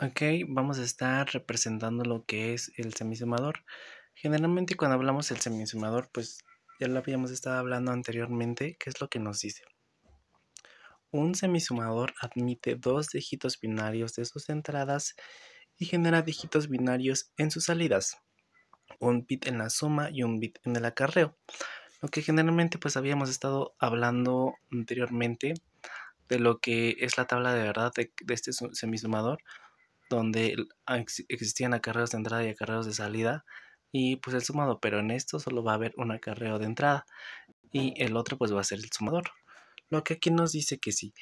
Ok, vamos a estar representando lo que es el semisumador. Generalmente cuando hablamos del semisumador, pues ya lo habíamos estado hablando anteriormente. ¿Qué es lo que nos dice? Un semisumador admite dos dígitos binarios de sus entradas y genera dígitos binarios en sus salidas. Un bit en la suma y un bit en el acarreo. Lo que generalmente pues habíamos estado hablando anteriormente de lo que es la tabla de verdad de este semisumador, donde existían acarreos de entrada y acarreos de salida y pues el sumado, pero en esto solo va a haber un acarreo de entrada y el otro pues va a ser el sumador. Lo que aquí nos dice que si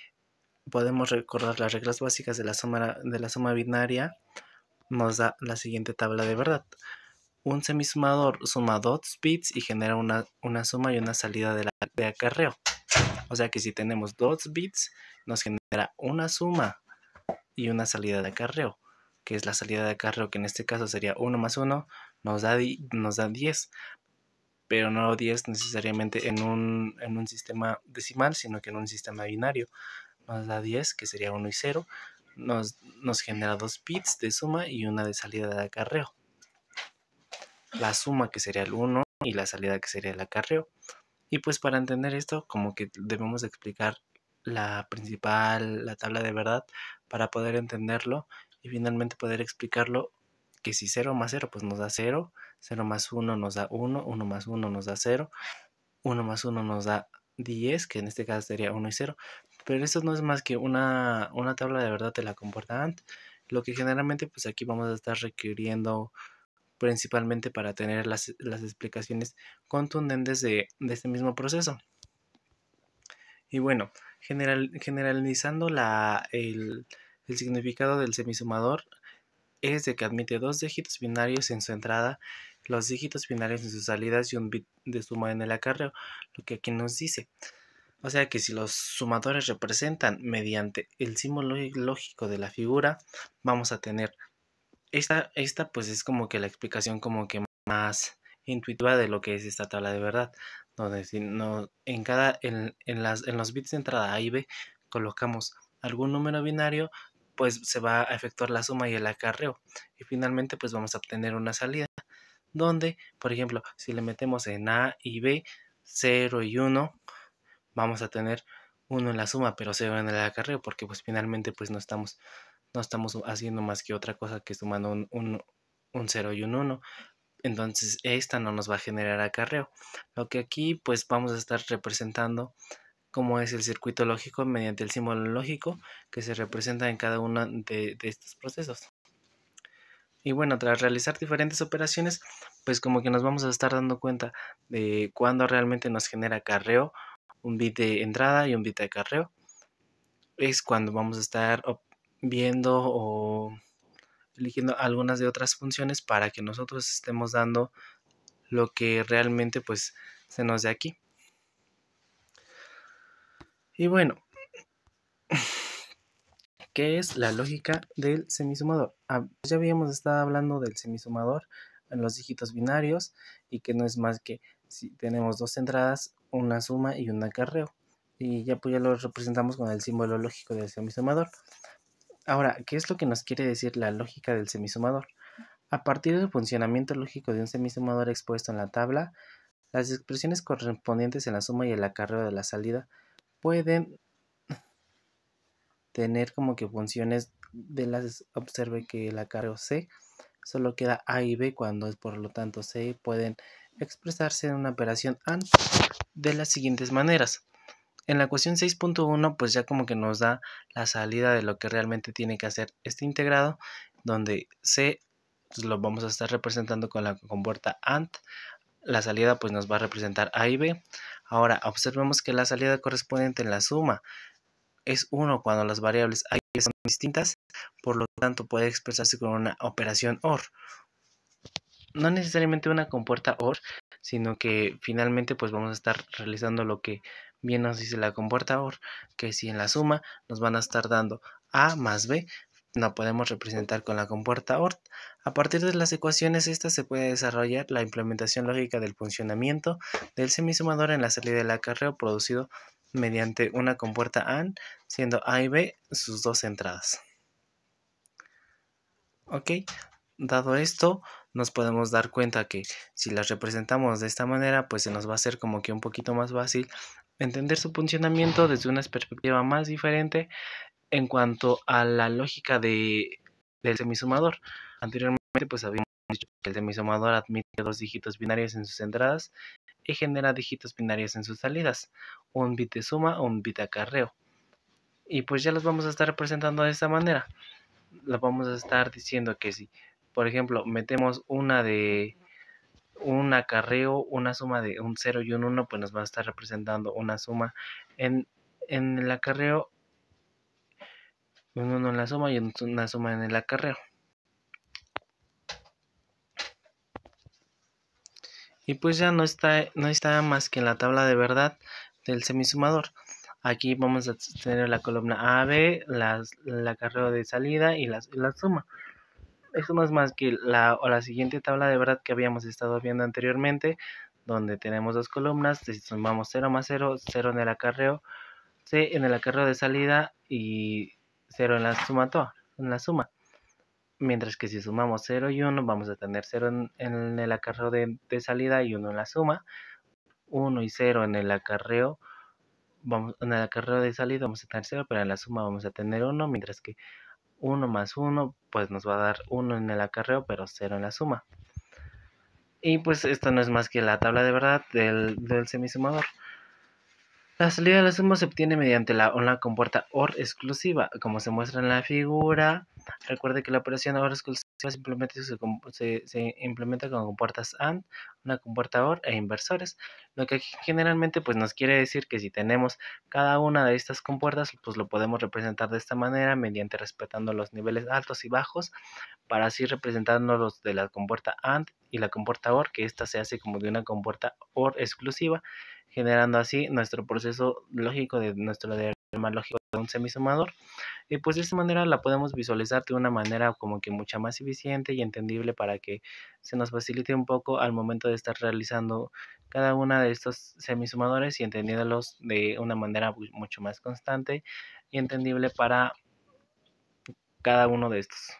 podemos recordar las reglas básicas de la suma binaria, nos da la siguiente tabla de verdad. Un semisumador suma dos bits y genera una suma y una salida de acarreo. O sea que si tenemos dos bits, nos genera una suma y una salida de acarreo, que es la salida de acarreo, que en este caso sería 1 más 1, nos da 10, pero no 10 necesariamente en un sistema decimal, sino que en un sistema binario. Nos da 10, que sería 1 y 0, nos genera 2 bits de suma y una de salida de acarreo. La suma que sería el 1 y la salida que sería el acarreo. Y pues para entender esto, como que debemos explicar la tabla de verdad para poder entenderlo y finalmente poder explicarlo, que si 0 más 0 pues nos da 0, 0 más 1 nos da 1, 1 más 1 nos da 0, 1 más 1 nos da 10, que en este caso sería 1 y 0, pero esto no es más que una tabla de verdad de la compuerta AND, lo que generalmente pues aquí vamos a estar requiriendo principalmente para tener las explicaciones contundentes de este mismo proceso. Y bueno, generalizando el significado del semisumador es de que admite dos dígitos binarios en su entrada, los dígitos binarios en sus salidas y un bit de suma en el acarreo, lo que aquí nos dice. O sea que si los sumadores representan mediante el símbolo lógico de la figura, vamos a tener esta pues es como que la explicación como que más intuitiva de lo que es esta tabla de verdad, donde si no, en los bits de entrada A y B colocamos algún número binario, pues se va a efectuar la suma y el acarreo, y finalmente pues vamos a obtener una salida, donde, por ejemplo, si le metemos en A y B 0 y 1, vamos a tener 1 en la suma, pero 0 en el acarreo, porque pues finalmente pues no estamos haciendo más que otra cosa que sumando un 0 y un 1. Entonces esta no nos va a generar acarreo. Lo que aquí pues vamos a estar representando cómo es el circuito lógico mediante el símbolo lógico que se representa en cada uno de estos procesos. Y bueno, tras realizar diferentes operaciones, pues como que nos vamos a estar dando cuenta de cuándo realmente nos genera acarreo, un bit de entrada y un bit de acarreo. Es cuando vamos a estar viendo o eligiendo algunas de otras funciones para que nosotros estemos dando lo que realmente pues se nos dé aquí. Y bueno, ¿qué es la lógica del semisumador? Ya habíamos estado hablando del semisumador en los dígitos binarios y que no es más que si tenemos dos entradas, una suma y un acarreo. Y ya pues ya lo representamos con el símbolo lógico del semisumador. Ahora, ¿qué es lo que nos quiere decir la lógica del semisumador? A partir del funcionamiento lógico de un semisumador expuesto en la tabla, las expresiones correspondientes en la suma y el acarreo de la salida pueden tener como que funciones de las, observe que el acarreo C solo queda A y B, cuando es por lo tanto C pueden expresarse en una operación AND de las siguientes maneras. En la ecuación 6.1 pues ya como que nos da la salida de lo que realmente tiene que hacer este integrado, donde C pues lo vamos a estar representando con la compuerta AND. La salida pues nos va a representar A y B. Ahora observemos que la salida correspondiente en la suma es 1 cuando las variables A y B son distintas, por lo tanto puede expresarse con una operación OR. No necesariamente una compuerta OR, sino que finalmente pues vamos a estar realizando lo que bien nos dice la compuerta OR, que si en la suma nos van a estar dando A más B, no podemos representar con la compuerta OR. A partir de las ecuaciones estas se puede desarrollar la implementación lógica del funcionamiento del semisumador en la salida del acarreo producido mediante una compuerta AND, siendo A y B sus dos entradas. Ok, dado esto, nos podemos dar cuenta que si las representamos de esta manera, pues se nos va a hacer como que un poquito más fácil entender su funcionamiento desde una perspectiva más diferente en cuanto a la lógica del semisumador. Anteriormente, pues habíamos dicho que el semisumador admite dos dígitos binarios en sus entradas y genera dígitos binarios en sus salidas, un bit de suma o un bit de acarreo. Y pues ya los vamos a estar representando de esta manera. Lo vamos a estar diciendo que si, por ejemplo, metemos un acarreo, una suma de un 0 y un 1, pues nos va a estar representando una suma en el acarreo, un 1 en la suma y una suma en el acarreo. Y pues ya no está más que en la tabla de verdad del semisumador. Aquí vamos a tener la columna A, B, el acarreo de salida y la suma. Eso no es más que la siguiente tabla de verdad que habíamos estado viendo anteriormente, donde tenemos dos columnas, si sumamos 0 más 0, 0 en el acarreo, C en el acarreo de salida y 0 en la suma. Mientras que si sumamos 0 y 1, vamos a tener 0 en el acarreo de salida y 1 en la suma. 1 y 0 en el acarreo, en el acarreo de salida vamos a tener 0, pero en la suma vamos a tener 1, mientras que 1 más 1 pues nos va a dar 1 en el acarreo, pero 0 en la suma. Y pues esto no es más que la tabla de verdad del semisumador. La salida de la suma se obtiene mediante una compuerta OR exclusiva, como se muestra en la figura. Recuerde que la operación OR exclusiva simplemente se implementa con compuertas AND, una compuerta OR e inversores. Lo que aquí generalmente pues nos quiere decir que si tenemos cada una de estas compuertas, pues lo podemos representar de esta manera, mediante respetando los niveles altos y bajos, para así representándolos de la compuerta AND y la compuerta OR, que esta se hace como de una compuerta OR exclusiva, generando así nuestro proceso lógico de nuestro diagrama lógico de un semisumador. Y pues de esta manera la podemos visualizar de una manera como que mucha más eficiente y entendible, para que se nos facilite un poco al momento de estar realizando cada una de estos semisumadores y entendiéndolos de una manera mucho más constante y entendible para cada uno de estos.